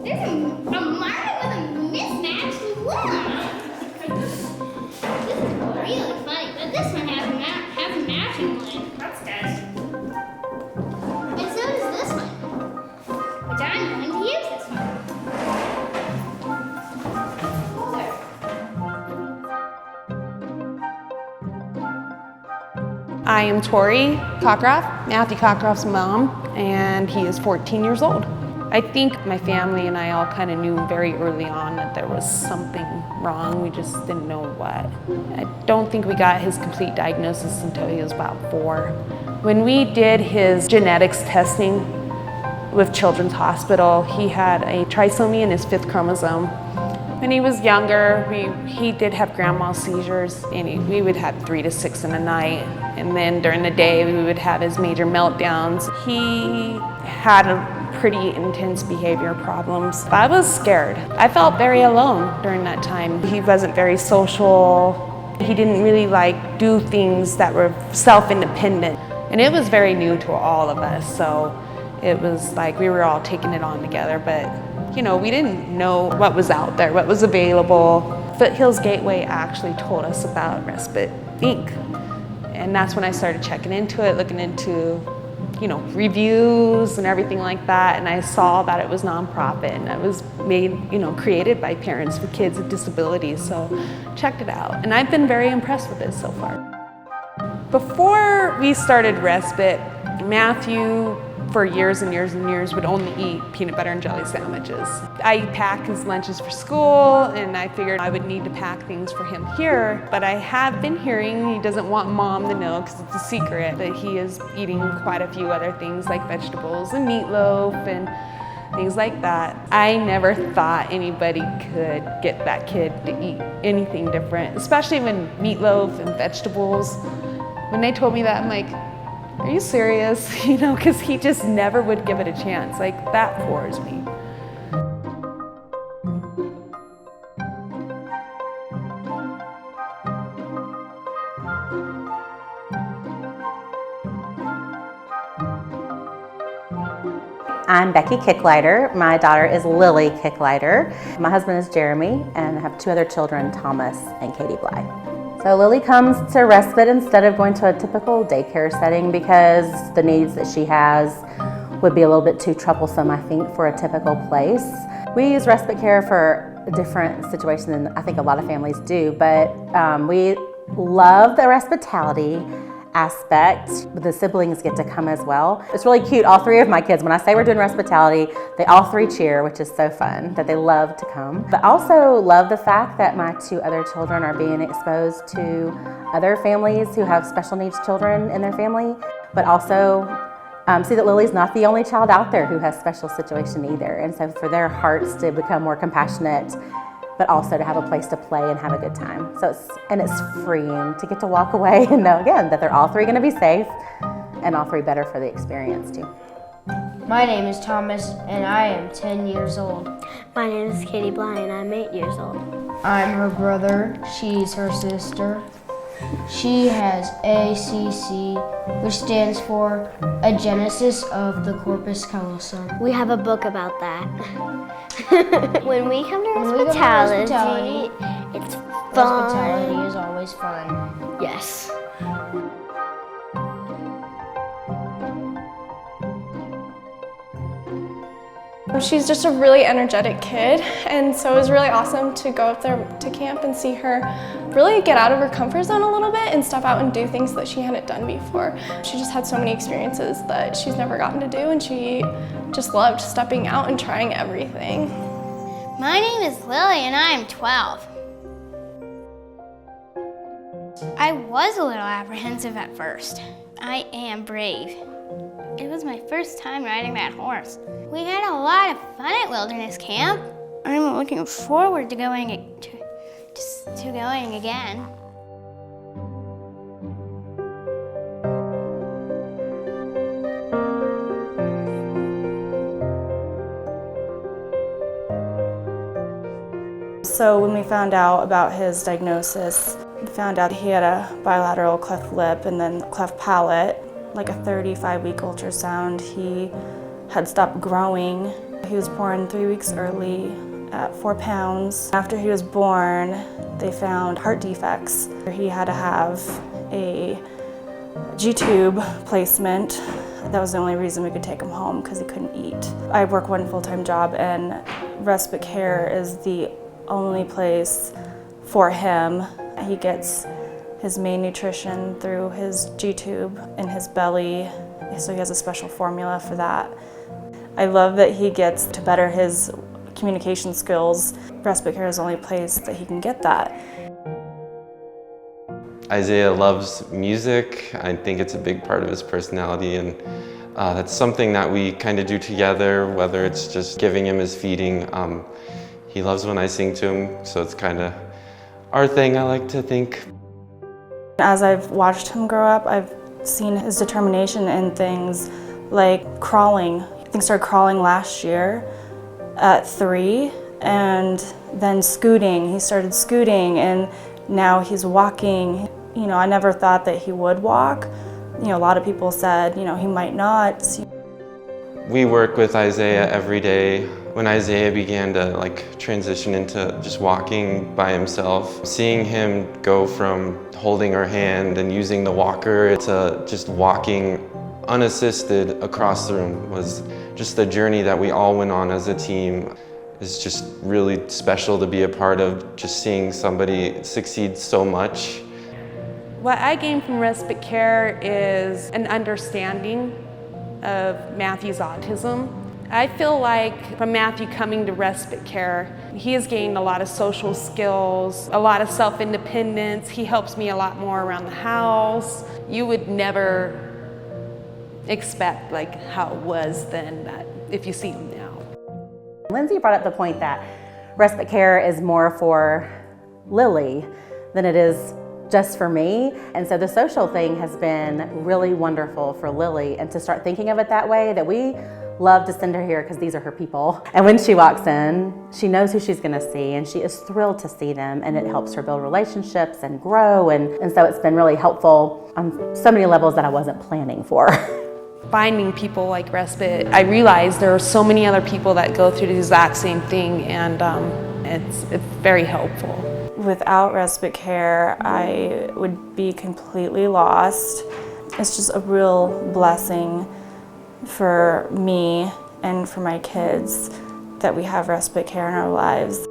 There's a Marta with a mismatched limb. This is really funny, but this one has a matching limb. That's good. And so does this one, which I'm going to use this one. I am Tori Cockcroft, Matthew Cockcroft's mom, and he is 14 years old. I think my family and I all kind of knew very early on that there was something wrong. We just didn't know what. I don't think we got his complete diagnosis until he was about 4. When we did his genetics testing with Children's Hospital, he had a trisomy in his 5th chromosome. When he was younger, he did have grand mal seizures, and we would have 3 to 6 in a night. And then during the day, we would have his major meltdowns. He had pretty intense behavior problems. I was scared. I felt very alone during that time. He wasn't very social. He didn't really do things that were self-independent. And it was very new to all of us, so it was like we were all taking it on together, but we didn't know what was out there, what was available. Foothills Gateway actually told us about Respite Inc. And that's when I started checking into it, looking into, reviews and everything like that. And I saw that it was nonprofit and it was made, created by parents with kids with disabilities. So checked it out. And I've been very impressed with it so far. Before we started Respite, Matthew, for years and years and years, would only eat peanut butter and jelly sandwiches. I pack his lunches for school, and I figured I would need to pack things for him here. But I have been hearing he doesn't want mom to know because it's a secret that he is eating quite a few other things like vegetables and meatloaf and things like that. I never thought anybody could get that kid to eat anything different, especially when meatloaf and vegetables. When they told me that, I'm like, are you serious? Because he just never would give it a chance. That floors me. I'm Becky Kicklighter. My daughter is Lily Kicklighter. My husband is Jeremy, and I have 2 other children, Thomas and Katie Bly. So Lily comes to Respite instead of going to a typical daycare setting because the needs that she has would be a little bit too troublesome, I think, for a typical place. We use Respite Care for a different situation than I think a lot of families do, but we love the hospitality aspect. The siblings get to come as well. It's really cute. All 3 of my kids, when I say we're doing hospitality, they all 3 cheer, which is so fun that they love to come. But also love the fact that my 2 other children are being exposed to other families who have special needs children in their family, but also see that Lily's not the only child out there who has special situation either. And so for their hearts to become more compassionate, but also to have a place to play and have a good time. So it's freeing to get to walk away and know again that they're all 3 going to be safe and all 3 better for the experience too. My name is Thomas and I am 10 years old. My name is Katie Bly and I'm 8 years old. I'm her brother, she's her sister. She has ACC, which stands for Agenesis of the Corpus Callosum. We have a book about that. When we come to hospitality, it's fun. Hospitality is always fun. Yes. She's just a really energetic kid, and so it was really awesome to go up there to camp and see her really get out of her comfort zone a little bit and step out and do things that she hadn't done before. She just had so many experiences that she's never gotten to do, and she just loved stepping out and trying everything. My name is Lily and I am 12. I was a little apprehensive at first. I am brave. It was my first time riding that horse. We had a lot of fun at Wilderness Camp. I'm looking forward to going again. So when we found out about his diagnosis, we found out he had a bilateral cleft lip and then cleft palate. Like a 35-week ultrasound, he had stopped growing He was born 3 weeks early at 4 pounds. After he was born, they found heart defects. He had to have a G-tube placement. That was the only reason we could take him home, because he couldn't eat. I work one full-time job, and Respite Care is the only place for him. He gets his main nutrition through his G-tube in his belly, so he has a special formula for that. I love that he gets to better his communication skills. Respite Care is the only place that he can get that. Isaiah loves music. I think it's a big part of his personality, and that's something that we kind of do together, whether it's just giving him his feeding. He loves when I sing to him, so it's kind of our thing, I like to think. As I've watched him grow up, I've seen his determination in things like crawling. I think he started crawling last year at 3, and then scooting. He started scooting, and now he's walking. You know, I never thought that he would walk. You know, a lot of people said, you know, he might not. We work with Isaiah every day. When Isaiah began to transition into just walking by himself, seeing him go from holding our hand and using the walker to just walking unassisted across the room was just the journey that we all went on as a team. It's just really special to be a part of, just seeing somebody succeed so much. What I gained from Respite Care is an understanding of Matthew's autism. I feel like from Matthew coming to Respite Care, he has gained a lot of social skills, a lot of self-independence. He helps me a lot more around the house. You would never expect how it was then, that if you see him now. Lindsay brought up the point that Respite Care is more for Lily than it is just for me. And so the social thing has been really wonderful for Lily, and to start thinking of it that way, that we love to send her here because these are her people. And when she walks in, she knows who she's gonna see, and she is thrilled to see them, and it helps her build relationships and grow. And so it's been really helpful on so many levels that I wasn't planning for. Finding people like Respite, I realized there are so many other people that go through the exact same thing, and it's very helpful. Without Respite Care, I would be completely lost. It's just a real blessing for me and for my kids that we have Respite Care in our lives.